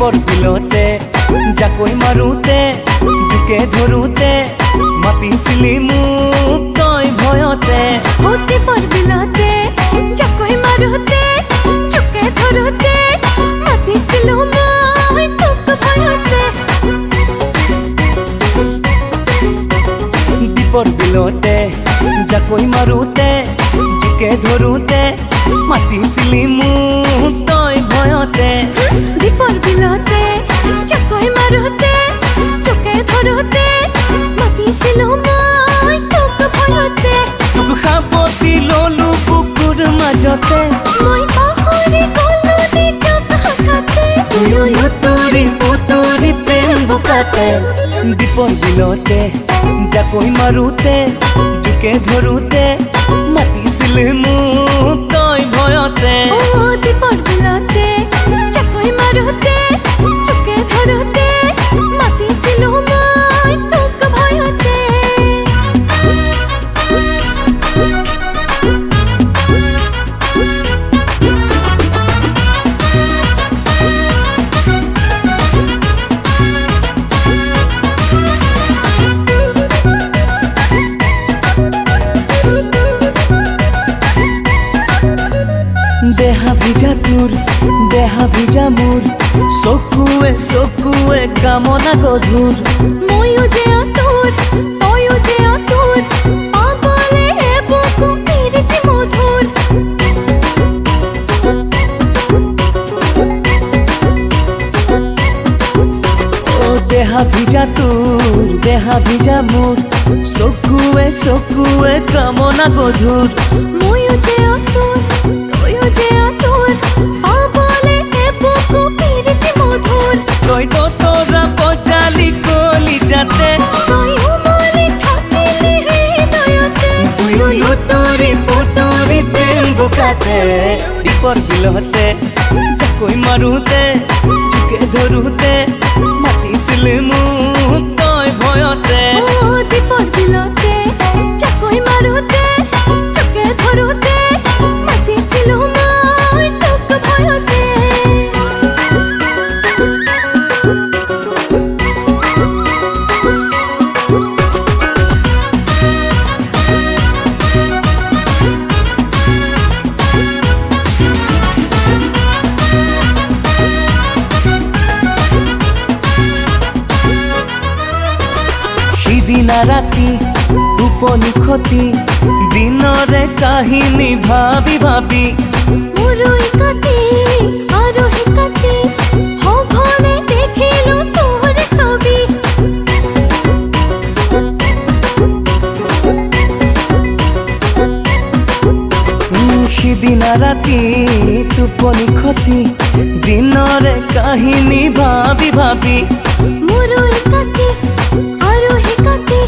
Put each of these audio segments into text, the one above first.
दीपर बिलते जाকৈ मारुते जुके धरुते मातिसिली मुक तय भयते दीपर बिलते जाকৈ मारुते जुके धरुते मातिसिलो মই তোক ভয়তে दीपर बिलते जाকৈ मारुते जुके धरुते मातिसिली मुक तय भयते दीपर बिलते जाকৈ मारुते जुके धरुते मातिसिलो মই তোক ভয়তে তোক খাবতি ললো বুকুৰ মাজতে মই পাহৰি গলো নিজক হঠাতে তুয়ো লুতুৰি পুতুৰি প্ৰেম বুকাতে দীপৰ বিলতে জাকৈ মাৰুতে জুকে ধৰুতে মাতিছিলে মোক তই ভয়তে দীপৰ বিলতে জাকৈ মাৰুতে জুকে ধৰুতে মাতিছিলো মই তোক ভয়তে देहा भिजा तुर देहा भिजा मोर चकुए कामना गधुर ময়ো যে আতুর তয়ো যে আতুর পাগলে বুকু পিরিতি মধুর ओ देहा भिजा मोर चकुए कामना गधुर ময়ো যে আতুর তয়ো যে আতুর পাগলে বুকু পিরিতি মধুর তই তো তোরা পচালি কলি যাতে তয়ো মনে থাকিলি হৃদয়তে তুয়ো লুতুরি পুতুরি প্রেম বুকাতে দীপৰ বিলতে জাকৈ মাৰুতে জুকে ধৰুতে মাতিছিলে মোক তই ভয়তে দীপৰ বিলতে জাকৈ মাৰুতে জুকে ধৰুতে মাতিছিলো মই তোক ভয়তে সিদিনা ৰাতি টোপনি খতি দিনৰে কাহিনী ভাবি ভাবি মোৰো একাতি আৰু একাতি সঘনে দেখিলো তোৰ ছবি সিদিনা ৰাতি টোপনি খতি দিনৰে কাহিনী ভাবি ভাবি মোৰো একাতি আৰু একাতি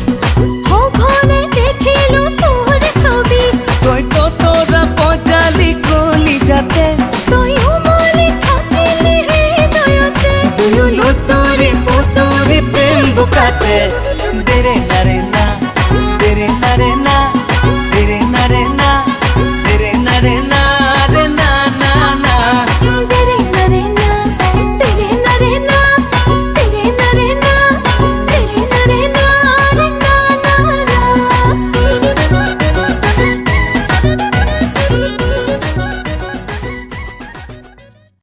সঘনে দেখিলো তোৰ ছবি তই তো তোরা পচালি কলি যাতে তয়ো মনে থাকিলি হৃদয়তে তুয়ো লুতুরি পুতুরি প্রেম বুকাতে